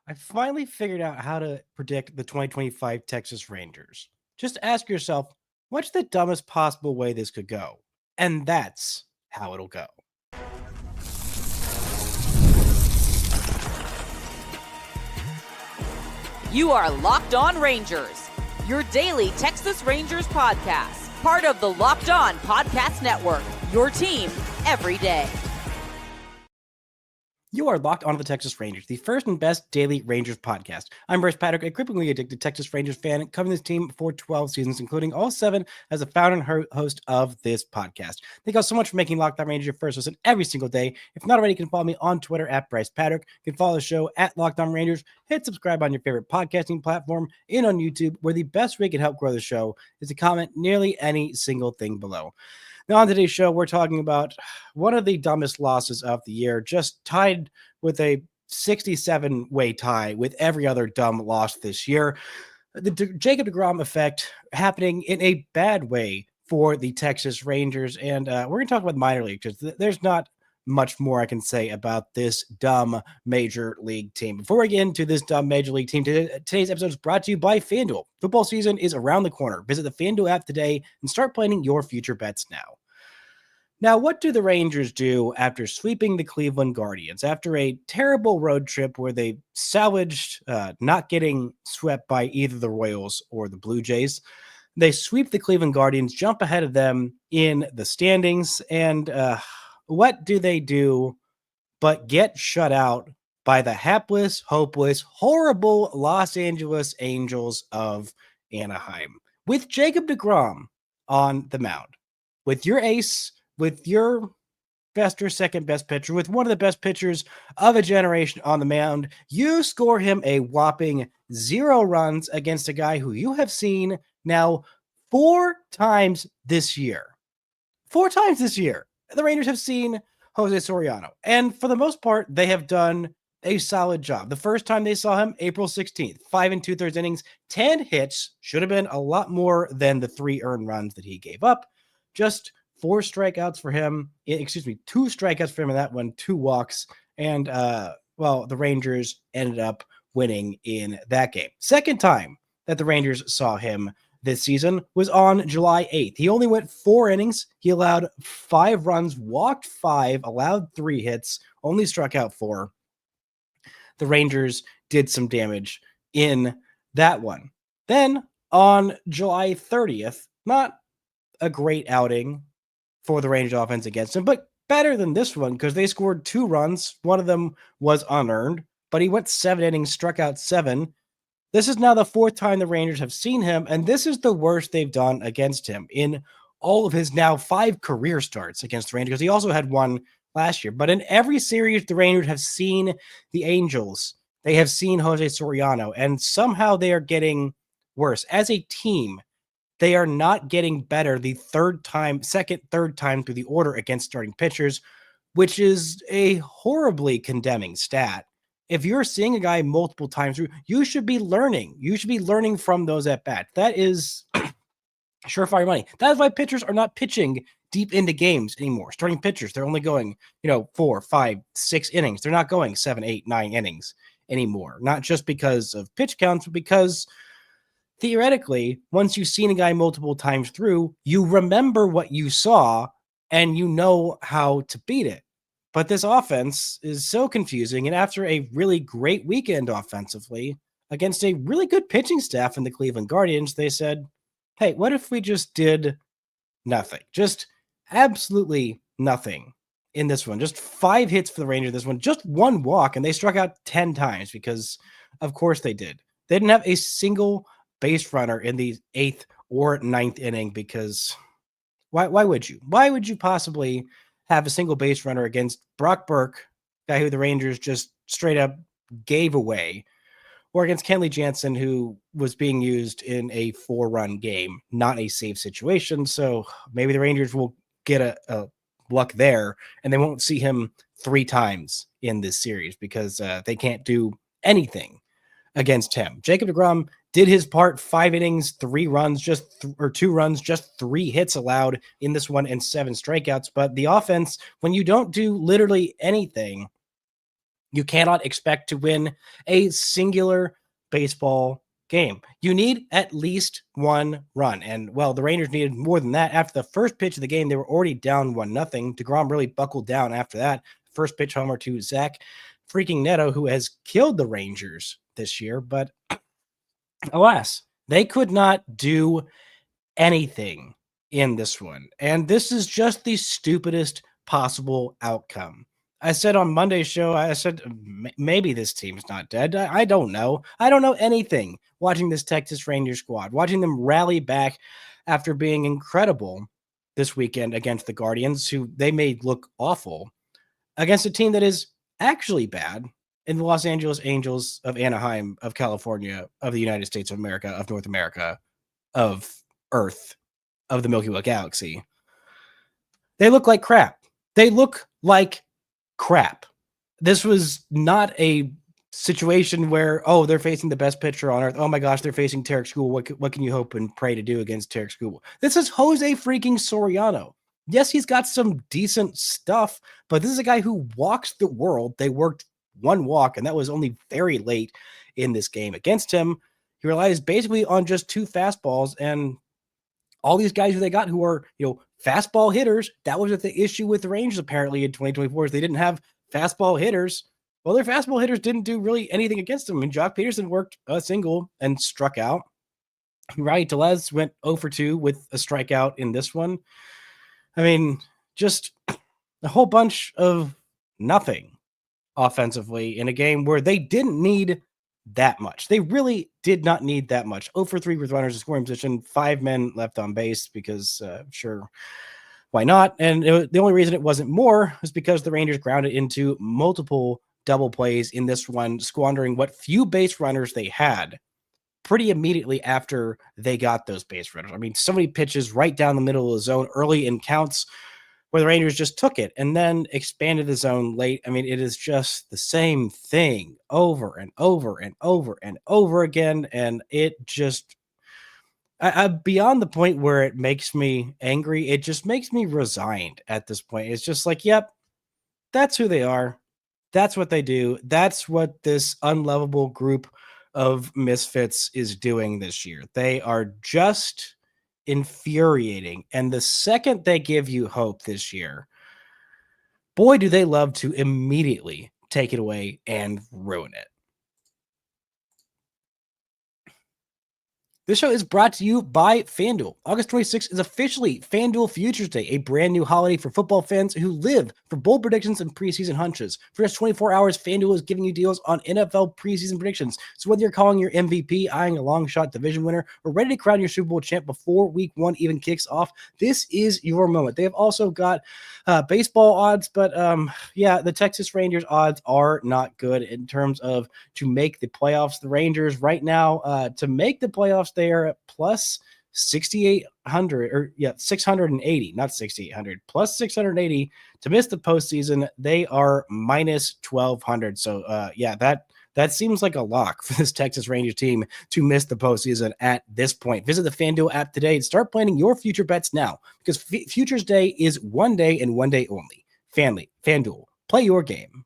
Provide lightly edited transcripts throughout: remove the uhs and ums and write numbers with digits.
I finally figured out how to predict the 2025 Texas Rangers. Just ask yourself, what's the dumbest possible way this could go? And that's how it'll go. You are Locked On Rangers, your daily Texas Rangers podcast, part of the Locked On Podcast Network, your team every day. You are locked onto the Texas Rangers, the first and best daily Rangers podcast. I'm Bryce Patrick, a cripplingly addicted Texas Rangers fan, covering this team for 12 seasons, including all 7 as a founder and host of this podcast. Thank you all so much for making Locked On Rangers your first listen every single day. If not already, you can follow me on Twitter at Bryce Patrick. You can follow the show at Locked On Rangers. Hit subscribe on your favorite podcasting platform and on YouTube, where the best way you can help grow the show is to comment nearly any single thing below. Now, on today's show, we're talking about one of the dumbest losses of the year, just tied with a 67-way tie with every other dumb loss this year. The Jacob deGrom effect happening in a bad way for the Texas Rangers. And we're going to talk about minor league because there's not much more I can say about this dumb major league team. Before we get into this dumb major league team, today's episode is brought to you by FanDuel. Football season is around the corner. Visit the FanDuel app today and start planning your future bets now. Now, what do the Rangers do after sweeping the Cleveland Guardians? After a terrible road trip where they salvaged not getting swept by either the Royals or the Blue Jays, they sweep the Cleveland Guardians, jump ahead of them in the standings, and what do they do but get shut out by the hapless, hopeless, horrible Los Angeles Angels of Anaheim with Jacob deGrom on the mound, with your ace, with your best or second best pitcher, with one of the best pitchers of a generation on the mound. You score him a whopping 0 runs against a guy who you have seen now 4 times this year. 4 times this year. The Rangers have seen Jose Soriano, and for the most part, they have done a solid job. The first time they saw him, April 16th, 5 2/3 innings, 10 hits, should have been a lot more than the 3 earned runs that he gave up. Just 4 strikeouts for him. 2 strikeouts for him in that one, 2 walks, and the Rangers ended up winning in that game. Second time that the Rangers saw him this season was on July 8th. He only went 4 innings. He allowed 5 runs, walked 5, allowed 3 hits, only struck out 4. The Rangers did some damage in that one. Then on July 30th, not a great outing for the Rangers offense against him, but better than this one because they scored 2 runs. One of them was unearned, but he went 7 innings, struck out 7. This is now the 4th time the Rangers have seen him, and this is the worst they've done against him in all of his now 5 career starts against the Rangers. He also had one last year, but in every series the Rangers have seen the Angels, they have seen Jose Soriano, and somehow they are getting worse. As a team, they are not getting better the third time through the order against starting pitchers, which is a horribly condemning stat. If you're seeing a guy multiple times through, you should be learning. You should be learning from those at-bats. That is surefire money. That is why pitchers are not pitching deep into games anymore. Starting pitchers, they're only going, 4, 5, 6 innings. They're not going 7, 8, 9 innings anymore. Not just because of pitch counts, but because theoretically, once you've seen a guy multiple times through, you remember what you saw and you know how to beat it. But this offense is so confusing. And after a really great weekend offensively against a really good pitching staff in the Cleveland Guardians, they said, hey, what if we just did nothing? Just absolutely nothing in this one. Just 5 hits for the Rangers this one, just 1 walk, and they struck out 10 times because, of course, they did. They didn't have a single base runner in the 8th or 9th inning because why would you? Why would you possibly have a single base runner against Brock Burke, guy who the Rangers just straight up gave away, or against Kenley Jansen, who was being used in a 4-run game, not a safe situation. So maybe the Rangers will get a luck there, and they won't see him 3 times in this series because they can't do anything against him. Jacob deGrom did his part, 5 innings, 3 runs, 2 runs, just 3 hits allowed in this one and 7 strikeouts. But the offense, when you don't do literally anything, You cannot expect to win a singular baseball game. You need at least one run. And well, the Rangers needed more than that. After the first pitch of the game, they were already down 1-0. deGrom really buckled down after that. First pitch homer to Zach freaking Neto, who has killed the Rangers this year. But alas, they could not do anything in this one. And this is just the stupidest possible outcome. I said on Monday's show, I said maybe this team's not dead. I don't know. I don't know anything watching this Texas Rangers squad, watching them rally back after being incredible this weekend against the Guardians, who they made look awful, against a team that is actually bad in the Los Angeles Angels of Anaheim, of California, of the United States of America, of North America, of Earth, of the Milky Way galaxy. They look like crap. They look like crap. This was not a situation where, oh, they're facing the best pitcher on earth. Oh my gosh, they're facing Tarek Skubal. What can you hope and pray to do against Tarek Skubal? This is Jose freaking Soriano. Yes, he's got some decent stuff, but this is a guy who walks the world. They worked one walk, and that was only very late in this game against him. He relies basically on just two fastballs, and all these guys who they got who are, fastball hitters. That was the issue with the Rangers apparently in 2024 is they didn't have fastball hitters. Well, their fastball hitters didn't do really anything against them. And Jock Peterson worked a single and struck out. Riley Telez went 0 for 2 with a strikeout in this one. I mean, just a whole bunch of nothing offensively in a game where they didn't need that much. They really did not need that much. 0 for 3 with runners in scoring position, 5 men left on base because sure, why not? And the only reason it wasn't more was because the Rangers grounded into multiple double plays in this one, squandering what few base runners they had pretty immediately after they got those base runners. I mean, so many pitches right down the middle of the zone early in counts where the Rangers just took it and then expanded the zone late. I mean, it is just the same thing over and over and over and over again. And it just, beyond the point where it makes me angry, it just makes me resigned at this point. It's just like, yep, that's who they are. That's what they do. That's what this unlovable group of misfits is doing this year. They are just infuriating. And the second they give you hope this year, boy, do they love to immediately take it away and ruin it. This show is brought to you by FanDuel. August 26th is officially FanDuel Futures Day, a brand new holiday for football fans who live for bold predictions and preseason hunches. For just 24 hours, FanDuel is giving you deals on NFL preseason predictions. So whether you're calling your MVP, eyeing a long shot division winner, or ready to crown your Super Bowl champ before week 1 even kicks off, this is your moment. They have also got baseball odds, but the Texas Rangers odds are not good in terms of to make the playoffs. The Rangers right now, to make the playoffs, they are at plus 6,800 or 680, not 6,800, plus 680 to miss the postseason. They are minus 1,200. So that seems like a lock for this Texas Rangers team to miss the postseason at this point. Visit the FanDuel app today and start planning your future bets now because Futures Day is one day and one day only. FanDuel, play your game.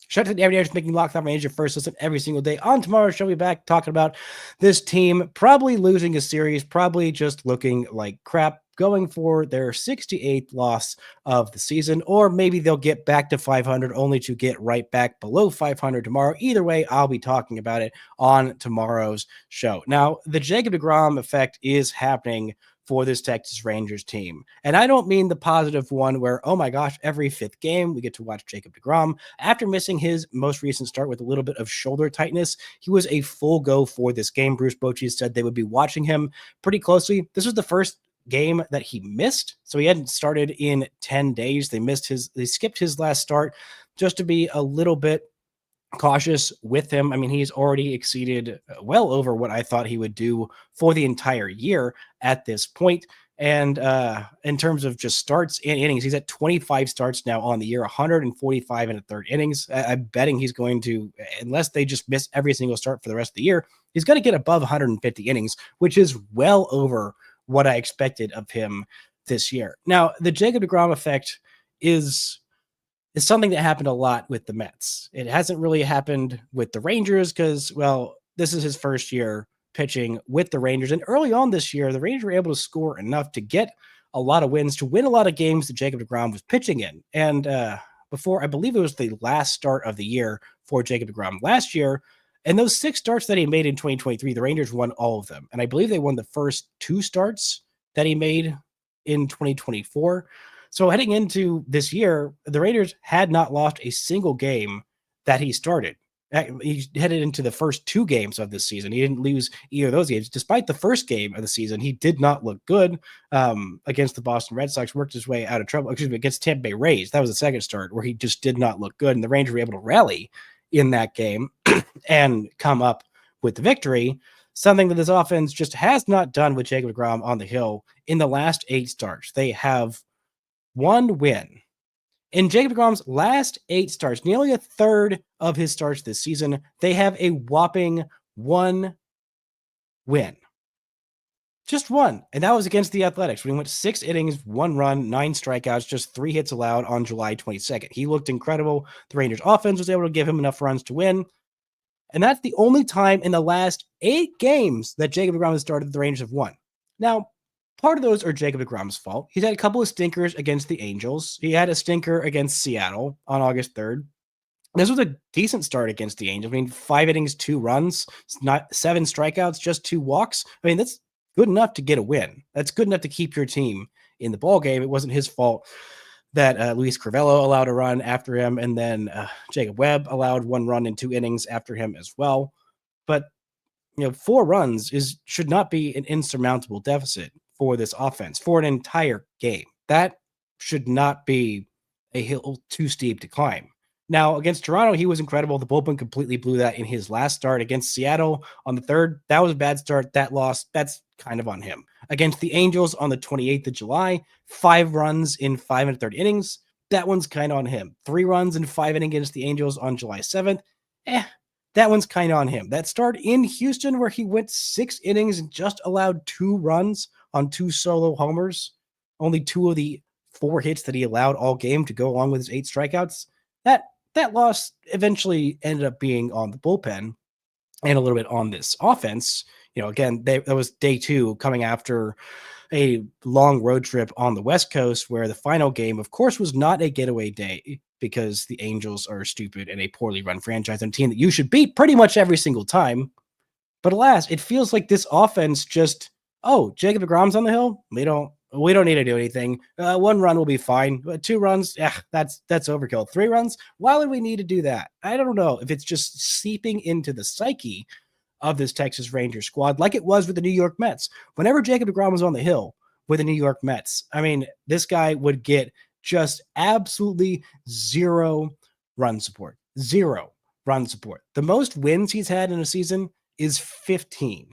Shout out to the everydayers making Locked On Rangers your first listen every single day. On tomorrow's show, we'll be back talking about this team probably losing a series, probably just looking like crap, going for their 68th loss of the season, or maybe they'll get back to 500 only to get right back below 500 tomorrow. Either way, I'll be talking about it on tomorrow's show. Now, the Jacob deGrom effect is happening for this Texas Rangers team. And I don't mean the positive one where, oh my gosh, every 5th game we get to watch Jacob deGrom. After missing his most recent start with a little bit of shoulder tightness, he was a full go for this game. Bruce Bochy said they would be watching him pretty closely. This was the first game that he missed, so he hadn't started in 10 days. They skipped his last start just to be a little bit cautious with him. I mean, he's already exceeded well over what I thought he would do for the entire year at this point. And in terms of just starts and innings, he's at 25 starts now on the year, 145 in the third innings. I'm betting he's going to, unless they just miss every single start for the rest of the year, he's going to get above 150 innings, which is well over what I expected of him this year. Now, the Jacob deGrom effect is is something that happened a lot with the Mets. It hasn't really happened with the Rangers because, well, this is his first year pitching with the Rangers. And early on this year, the Rangers were able to score enough to get a lot of wins, to win a lot of games that Jacob deGrom was pitching in. And before, I believe it was the last start of the year for Jacob deGrom last year. And those 6 starts that he made in 2023, the Rangers won all of them. And I believe they won the first 2 starts that he made in 2024. So heading into this year, the Rangers had not lost a single game that he started. He headed into the first 2 games of this season. He didn't lose either of those games. Despite the first game of the season, he did not look good against the Boston Red Sox, worked his way out of trouble. Excuse me, against Tampa Bay Rays. That was the second start where he just did not look good. And the Rangers were able to rally in that game and come up with the victory, something that this offense just has not done with Jacob deGrom on the hill in the last 8 starts. They have 1 win. In Jacob deGrom's last 8 starts, nearly a third of his starts this season, they have a whopping 1 win. Just 1. And that was against the Athletics when he went 6 innings, 1 run, 9 strikeouts, just 3 hits allowed on July 22nd. He looked incredible. The Rangers offense was able to give him enough runs to win. And that's the only time in the last 8 games that Jacob deGrom has started that the Rangers have won. Now, part of those are Jacob deGrom's fault. He's had a couple of stinkers against the Angels. He had a stinker against Seattle on August 3rd. This was a decent start against the Angels. I mean, 5 innings, 2 runs, not 7 strikeouts, just 2 walks. I mean, that's good enough to get a win. That's good enough to keep your team in the ballgame. It wasn't his fault that Luis Crivello allowed a run after him, and then Jacob Webb allowed 1 run in 2 innings after him as well. But 4 runs should not be an insurmountable deficit for this offense for an entire game. That should not be a hill too steep to climb. Now, against Toronto, he was incredible. The bullpen completely blew that in his last start. Against Seattle on the 3rd, that was a bad start. That loss, that's kind of on him. Against the Angels on the 28th of July, 5 runs in 5 1/3 innings. That one's kind of on him. 3 runs in 5 innings against the Angels on July 7th. That one's kind of on him. That start in Houston where he went 6 innings and just allowed 2 runs on 2 solo homers, only 2 of the 4 hits that he allowed all game to go along with his 8 strikeouts. That loss eventually ended up being on the bullpen and a little bit on this offense. Again, that was day 2 coming after a long road trip on the West Coast where the final game, of course, was not a getaway day because the Angels are stupid and a poorly run franchise and a team that you should beat pretty much every single time. But alas, it feels like this offense just, Jacob deGrom's on the hill. We don't need to do anything. 1 run will be fine. 2 runs, that's overkill. 3 runs, why would we need to do that? I don't know if it's just seeping into the psyche of this Texas Rangers squad like it was with the New York Mets. Whenever Jacob deGrom was on the hill with the New York Mets, I mean, this guy would get just absolutely 0 run support. 0 run support. The most wins he's had in a season is 15.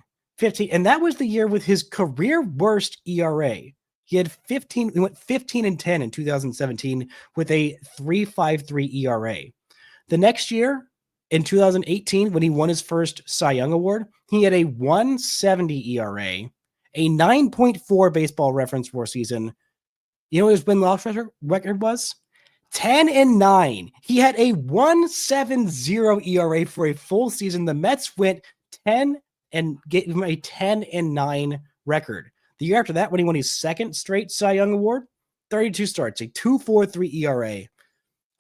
And that was the year with his career worst ERA. He went 15-10 in 2017 with a 3.53 ERA. The next year, in 2018, when he won his first Cy Young Award, he had a 1.70 ERA, a 9.4 Baseball Reference WAR season. You know what his win-loss record was? 10-9. He had a 1.70 ERA for a full season. The Mets went 10 and gave him a 10-9 record. The year after that, when he won his second straight Cy Young Award, 32 starts, a 2.43 ERA,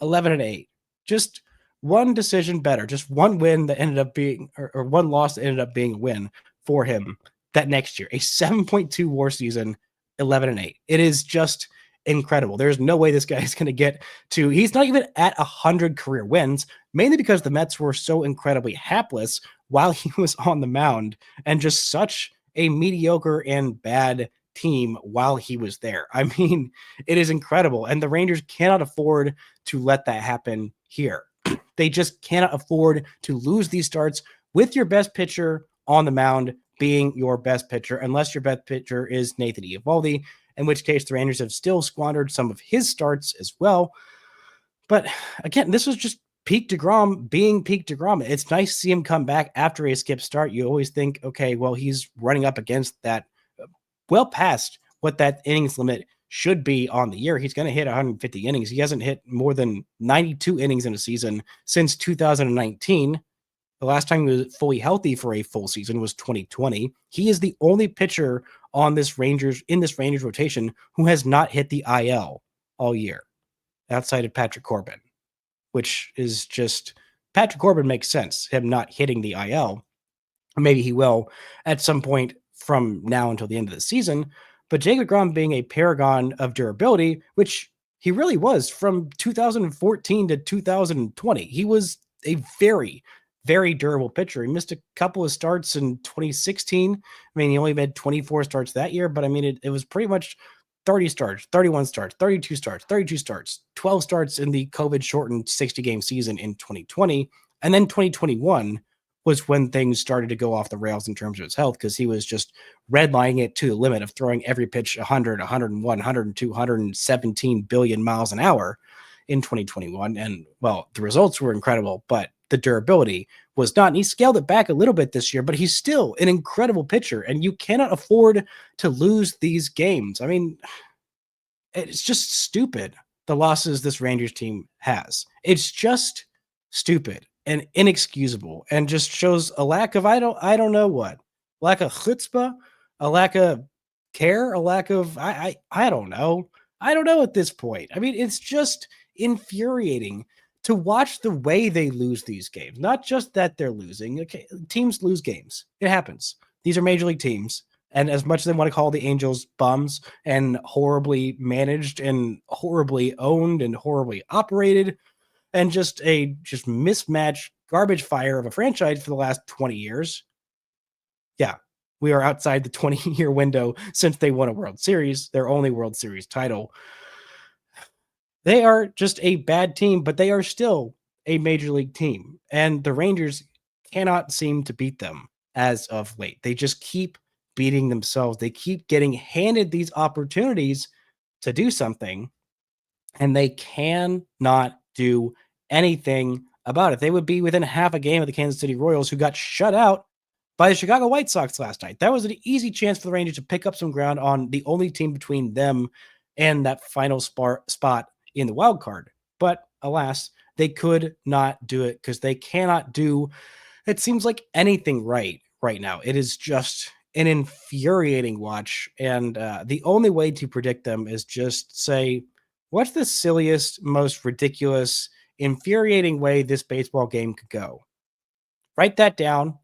11-8. Just one decision better, just one win that ended up being, or one loss that ended up being a win for him that next year. A 7.2 WAR season, 11-8. It is just incredible. There's no way this guy is going to get to, he's not even at 100 career wins, mainly because the Mets were so incredibly hapless while he was on the mound and just such a mediocre and bad team while he was there. I mean, it is incredible. And the Rangers cannot afford to let that happen here. They just cannot afford to lose these starts with your best pitcher on the mound being your best pitcher, unless your best pitcher is Nathan Eovaldi, in which case the Rangers have still squandered some of his starts as well. But again, this was just peak deGrom being peak deGrom. It's nice to see him come back after a skip start. You always think, okay, well, he's running up against that well past what that innings limit should be on the year. He's going to hit 150 innings. He hasn't hit more than 92 innings in a season since 2019. The last time he was fully healthy for a full season was 2020. He is the only pitcher on this Rangers rotation who has not hit the IL all year, outside of Patrick Corbin, which is just Patrick Corbin makes sense, him not hitting the IL. Maybe he will at some point from now until the end of the season. But Jacob deGrom being a paragon of durability, which he really was from 2014 to 2020. He was a very, very durable pitcher. He missed a couple of starts in 2016. I mean, he only made 24 starts that year, but I mean, it was pretty much 30 starts, 31 starts, 32 starts, 32 starts, 12 starts in the COVID shortened 60-game season in 2020. And then 2021 was when things started to go off the rails in terms of his health, because he was just redlining it to the limit of throwing every pitch 100, 101, 102, 117 billion miles an hour in 2021. And well, the results were incredible, but the durability was not. And he scaled it back a little bit this year, but he's still an incredible pitcher, and you cannot afford to lose these games. I mean, it's just stupid, the losses this Rangers team has. It's just stupid and inexcusable, and just shows a lack of I don't know what, lack of chutzpah, a lack of care, a lack of I don't know. I don't know at this point. I mean, it's just infuriating to watch the way they lose these games. Not just that they're losing. Okay, teams lose games. It happens. These are major league teams. And as much as they want to call the Angels bums and horribly managed and horribly owned and horribly operated, and just mismatched garbage fire of a franchise for the last 20 years. Yeah, we are outside the 20-year window since they won a World Series, their only World Series title. They are just a bad team, but they are still a major league team. And the Rangers cannot seem to beat them as of late. They just keep beating themselves. They keep getting handed these opportunities to do something, and they cannot do anything about it. They would be within half a game of the Kansas City Royals, who got shut out by the Chicago White Sox last night. That was an easy chance for the Rangers to pick up some ground on the only team between them and that final spot in the wild card. But alas, they could not do it, because they cannot do, it seems like, anything right now. It is just an infuriating watch. And the only way to predict them is just say, what's the silliest, most ridiculous, infuriating way this baseball game could go? Write that down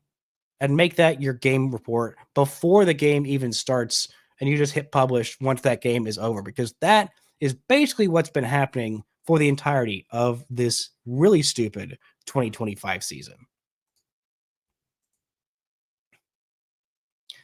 and make that your game report before the game even starts, and you just hit publish once that game is over, because that is basically what's been happening for the entirety of this really stupid 2025 season.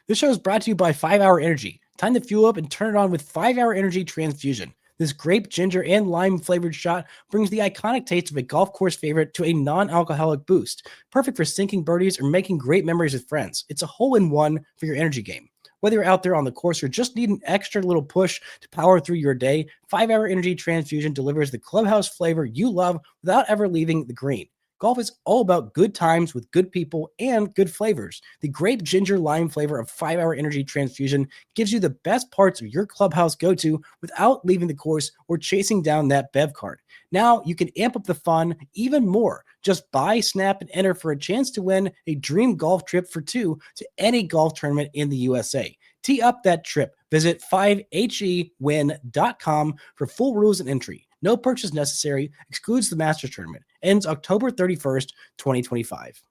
This show is brought to you by 5 Hour Energy. Time to fuel up and turn it on with 5 Hour Energy Transfusion. This grape, ginger, and lime flavored shot brings the iconic taste of a golf course favorite to a non-alcoholic boost. Perfect for sinking birdies or making great memories with friends. It's a hole-in-one for your energy game. Whether you're out there on the course or just need an extra little push to power through your day, 5 Hour Energy Transfusion delivers the clubhouse flavor you love without ever leaving the green. Golf is all about good times with good people and good flavors. The grape, ginger, lime flavor of 5 Hour Energy Transfusion gives you the best parts of your clubhouse go-to without leaving the course or chasing down that bev card. Now you can amp up the fun even more. Just buy, snap, and enter for a chance to win a dream golf trip for 2 to any golf tournament in the USA. Tee up that trip. Visit 5hewin.com for full rules and entry. No purchase necessary. Excludes the Master Tournament. Ends October 31st, 2025.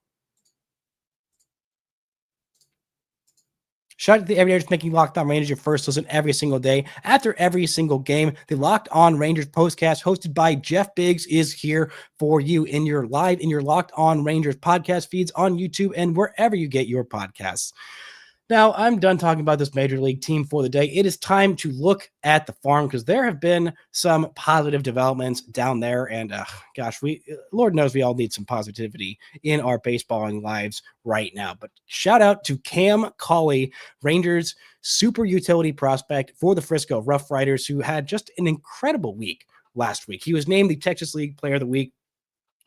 Shout out to the Everydayers making Locked On Rangers your first listen every single day. After every single game, the Locked On Rangers postcast hosted by Jeff Biggs is here for you in your Locked On Rangers podcast feeds on YouTube and wherever you get your podcasts. Now, I'm done talking about this major league team for the day. It is time to look at the farm, because there have been some positive developments down there. And Lord knows we all need some positivity in our baseballing lives right now. But shout out to Cam Cauley, Rangers super utility prospect for the Frisco Rough Riders, who had just an incredible week last week. He was named the Texas League Player of the Week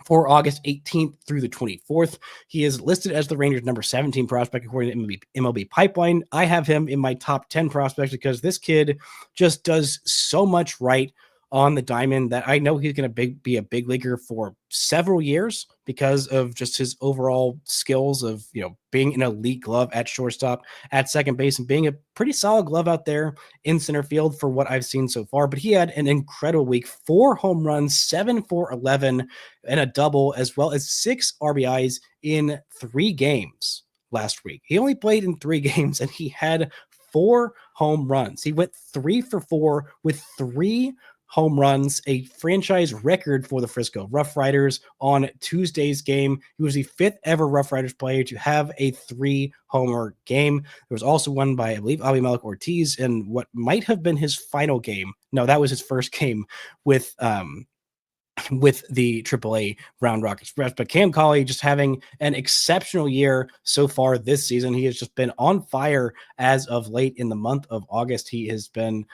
for August 18th through the 24th. He is listed as the Rangers' number 17 prospect according to MLB Pipeline. I have him in my top 10 prospects because this kid just does so much right on the diamond that I know he's going to be a big leaguer for several years because of just his overall skills of, being an elite glove at shortstop, at second base, and being a pretty solid glove out there in center field for what I've seen so far. But he had an incredible week, 4 home runs, 7 for 11, and a double, as well as 6 RBIs in 3 games last week. He only played in 3 games and he had 4 home runs. He went 3 for 4 with 3 home runs, a franchise record for the Frisco Rough Riders on Tuesday's game. He was the 5th ever Rough Riders player to have a 3-homer game. There was also one by, I believe, Abimelec Ortiz in what might have been his final game. No, that was his first game with the AAA Round Rock Express. But Cam Cauley just having an exceptional year so far this season. He has just been on fire as of late in the month of August. He has been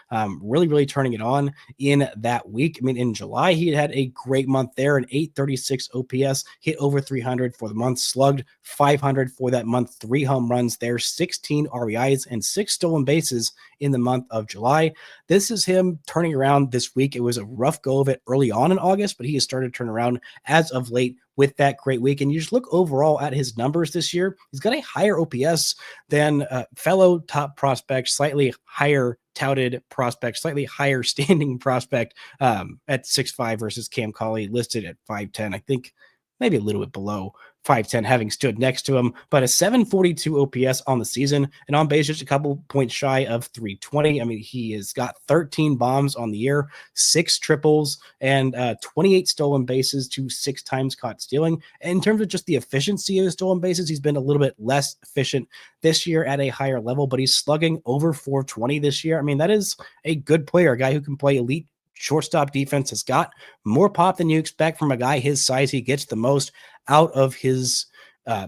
really, really turning it on in that week. I mean, in July, he had a great month there, an 836 OPS, hit over 300 for the month, slugged 500 for that month, 3 home runs there, 16 RBIs, and 6 stolen bases in the month of July. This is him turning around this week. It was a rough go of it early on in August, but he has started to turn around as of late with that great week. And you just look overall at his numbers this year, he's got a higher OPS than fellow top prospect, slightly higher touted prospect, slightly higher standing prospect at 6'5" versus Cam Cauley listed at 5'10". I think maybe a little bit below 5'10", having stood next to him, but a 742 OPS on the season, and on base just a couple points shy of 320. I mean, he has got 13 bombs on the year, 6 triples, and 28 stolen bases to 6 times caught stealing. And in terms of just the efficiency of his stolen bases, he's been a little bit less efficient this year at a higher level, but he's slugging over 420 this year. I mean, that is a good player, a guy who can play elite shortstop defense, has got more pop than you expect from a guy his size. He gets the most out of his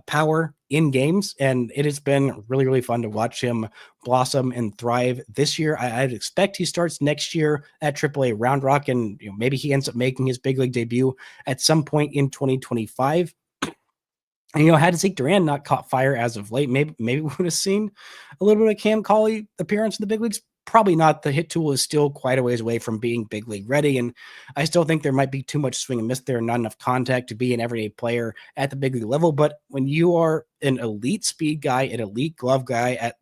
power in games, and it has been really, really fun to watch him blossom and thrive this year. I'd expect he starts next year at AAA Round Rock, and maybe he ends up making his big league debut at some point in 2025. And, had Zeke Duran not caught fire as of late, maybe we would have seen a little bit of Cam Cauley appearance in the big leagues. Probably not. The hit tool is still quite a ways away from being big league ready, and I still think there might be too much swing and miss there, not enough contact to be an everyday player at the big league level. But when you are an elite speed guy, an elite glove guy at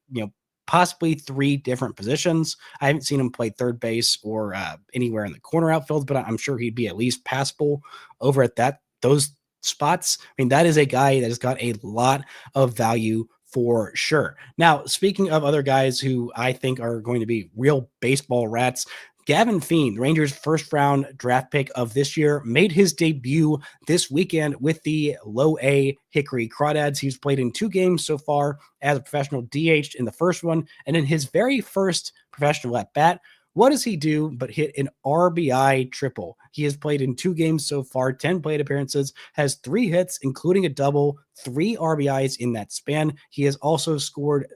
possibly 3 different positions, I haven't seen him play third base or anywhere in the corner outfield, but I'm sure he'd be at least passable over at those spots. I mean, that is a guy that has got a lot of value for sure. Now, speaking of other guys who I think are going to be real baseball rats, Gavin Feen, Rangers' first-round draft pick of this year, made his debut this weekend with the low-A Hickory Crawdads. He's played in 2 games so far as a professional, DH'd in the first one, and in his very first professional at-bat, what does he do but hit an RBI triple? He has played in 2 games so far, 10 plate appearances, has 3 hits, including a double, 3 RBIs in that span. He has also scored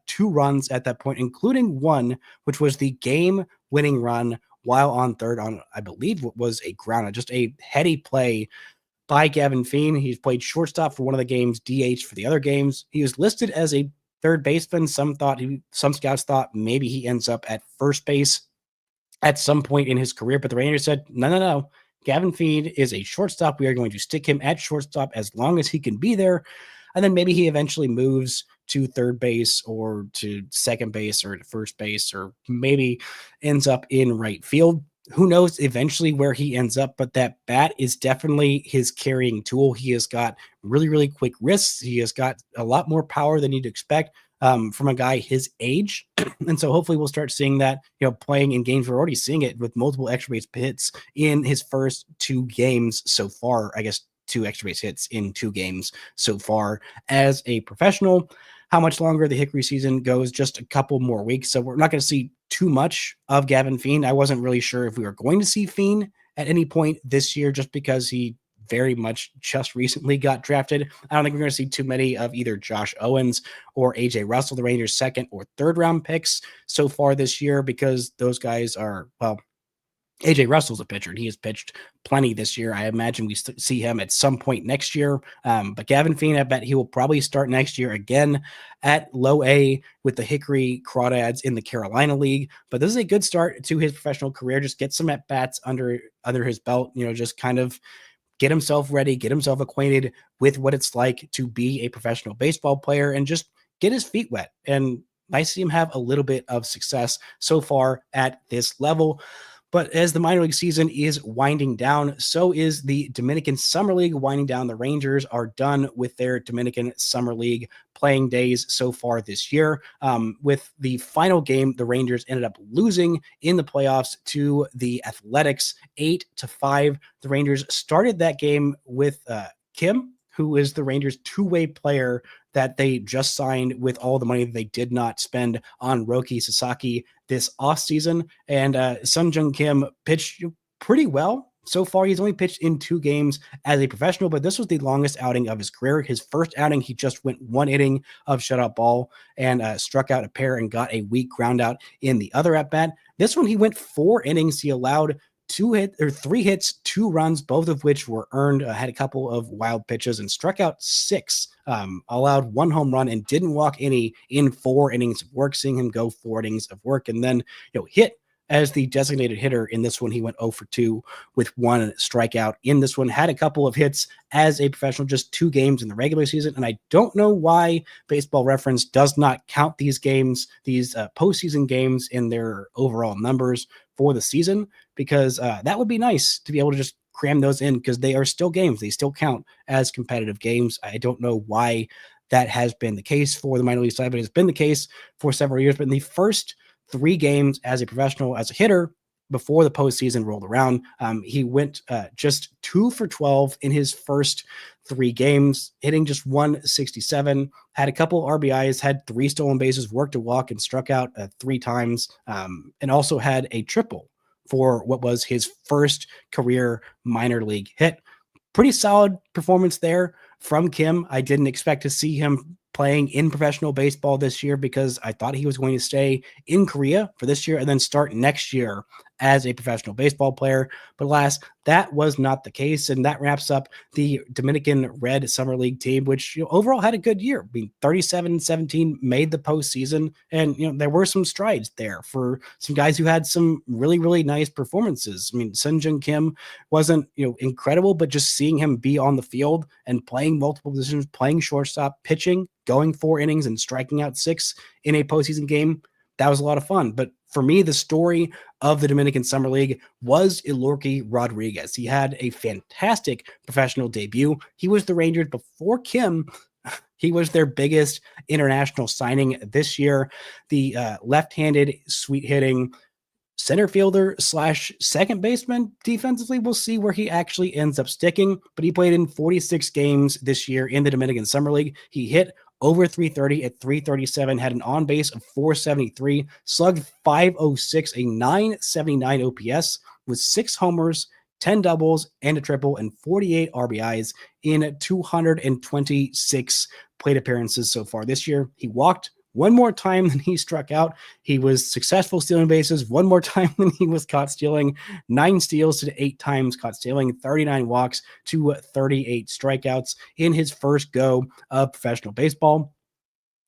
2 runs at that point, including one, which was the game-winning run while on third on, I believe, what was a grounder, just a heady play by Gavin Feen. He's played shortstop for one of the games, DH for the other games. He was listed as a third baseman. Some scouts thought maybe he ends up at first base at some point in his career, but the Rangers said, no. Gavin Feen is a shortstop. We are going to stick him at shortstop as long as he can be there. And then maybe he eventually moves to third base or to second base or to first base, or maybe ends up in right field. Who knows eventually where he ends up, but that bat is definitely his carrying tool. He has got really, really quick wrists. He has got a lot more power than you'd expect from a guy his age. And so hopefully we'll start seeing that, playing in games. We're already seeing it with multiple extra base hits in his first 2 games so far. I guess 2 extra base hits in 2 games so far as a professional. How much longer the Hickory season goes, just a couple more weeks. So we're not going to see too much of Gavin Feen. I wasn't really sure if we were going to see Feen at any point this year, just because he very much just recently got drafted. I don't think we're going to see too many of either Josh Owens or AJ Russell, the Rangers' 2nd or 3rd round picks so far this year, because those guys are, well, AJ Russell's a pitcher, and he has pitched plenty this year. I imagine we see him at some point next year. But Gavin Feen, I bet he will probably start next year again at low A with the Hickory Crawdads in the Carolina League. But this is a good start to his professional career. Just get some at bats under his belt. Just kind of get himself ready, get himself acquainted with what it's like to be a professional baseball player, and just get his feet wet. And I see him have a little bit of success so far at this level. But as the minor league season is winding down, so is the Dominican Summer League winding down. The Rangers are done with their Dominican Summer League playing days so far this year. With the final game, the Rangers ended up losing in the playoffs to the Athletics 8-5. The Rangers started that game with Kim, who is the Rangers' two-way player that they just signed with all the money that they did not spend on Roki Sasaki this offseason. And Sun Jung Kim pitched pretty well. So far, he's only pitched in 2 games as a professional, but this was the longest outing of his career. His first outing, he just went 1 inning of shutout ball and struck out a pair and got a weak ground out in the other at-bat. This one, he went 4 innings. He allowed 3 hits, 2 runs, both of which were earned, had a couple of wild pitches and struck out 6, allowed 1 home run and didn't walk any in 4 innings of work, seeing him go 4 innings of work, and then hit as the designated hitter in this one. He went 0 for 2 with 1 strikeout in this one, had a couple of hits as a professional, just 2 games in the regular season. And I don't know why Baseball Reference does not count these games, these postseason games, in their overall numbers for the season, because that would be nice to be able to just cram those in, because they are still games. They still count as competitive games. I don't know why that has been the case for the minor league side, but it's been the case for several years. But in the first 3 games as a professional, as a hitter, before the postseason rolled around, he went just 2 for 12 in his first 3 games, hitting just 167, had a couple RBIs, had 3 stolen bases, worked a walk, and struck out 3 times, and also had a triple for what was his first career minor league hit. Pretty solid performance there from Kim. I didn't expect to see him playing in professional baseball this year, because I thought he was going to stay in Korea for this year and then start next year as a professional baseball player. But alas, that was not the case. And that wraps up the Dominican Red Summer League team, which overall had a good year. I mean, 37-17 made the postseason. And there were some strides there for some guys who had some really, really nice performances. I mean, Sun Jung Kim wasn't incredible, but just seeing him be on the field and playing multiple positions, playing shortstop, pitching, going 4 innings and striking out 6 in a postseason game, that was a lot of fun. But for me, the story of the Dominican Summer League was Ilorki Rodriguez. He had a fantastic professional debut. He was the Rangers before Kim. He was their biggest international signing this year. The left-handed, sweet-hitting center fielder / second baseman defensively. We'll see where he actually ends up sticking, but he played in 46 games this year in the Dominican Summer League. He hit over 330 at 337, had an on base of 473, slugged 506, a 979 OPS with 6 homers, 10 doubles, and a triple, and 48 RBIs in 226 plate appearances so far this year. He walked 1 more time than he struck out. He was successful stealing bases 1 more time than he was caught stealing. 9 steals to 8 times caught stealing, 39 walks to 38 strikeouts in his first go of professional baseball.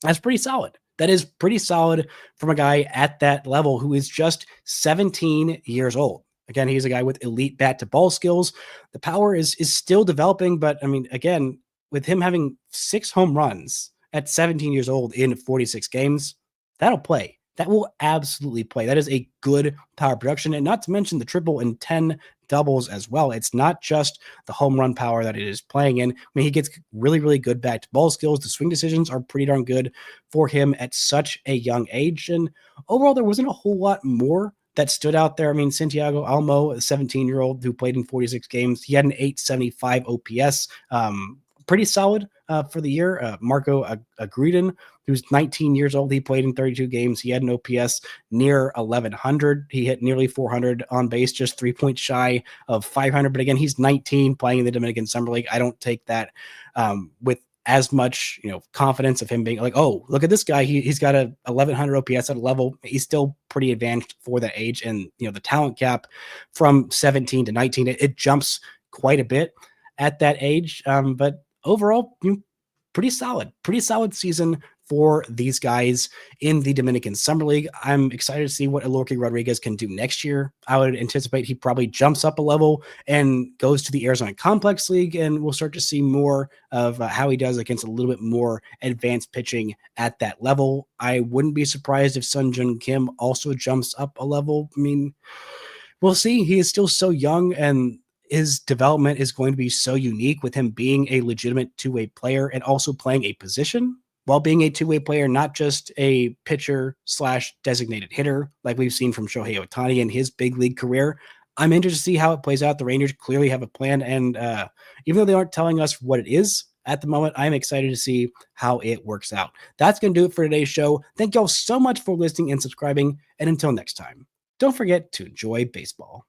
That's pretty solid. That is pretty solid from a guy at that level who is just 17 years old. Again, he's a guy with elite bat to ball skills. The power is still developing, but I mean, again, with him having 6 home runs at 17 years old in 46 games, that'll play. That will absolutely play. That is a good power production, and not to mention the triple and 10 doubles as well. It's not just the home run power that it is playing in. I mean, he gets really, really good back to ball skills. The swing decisions are pretty darn good for him at such a young age. And overall, there wasn't a whole lot more that stood out there. I mean, Santiago Almo, a 17-year-old who played in 46 games, he had an 875 OPS. Pretty solid for the year. Marco Agrudin, who's 19 years old, he played in 32 games. He had an OPS near 1100. He hit nearly 400 on base, just 3 points shy of 500. But again, he's 19 playing in the Dominican Summer League. I don't take that with as much, confidence of him being like, oh, look at this guy. He's got a 1100 OPS at a level. He's still pretty advanced for that age. And, the talent gap from 17 to 19, it jumps quite a bit at that age. But overall, pretty solid season for these guys in the Dominican Summer League. I'm excited to see what Alorque Rodriguez can do next year. I would anticipate he probably jumps up a level and goes to the Arizona Complex League, and we'll start to see more of how he does against a little bit more advanced pitching at that level. I wouldn't be surprised if Sun Jun Kim also jumps up a level. I mean, we'll see. He is still so young, and his development is going to be so unique with him being a legitimate two-way player and also playing a position while being a two-way player, not just a pitcher / designated hitter like we've seen from Shohei Ohtani in his big league career. I'm interested to see how it plays out. The Rangers clearly have a plan, and even though they aren't telling us what it is at the moment, I'm excited to see how it works out. That's going to do it for today's show. Thank y'all so much for listening and subscribing, and until next time, don't forget to enjoy baseball.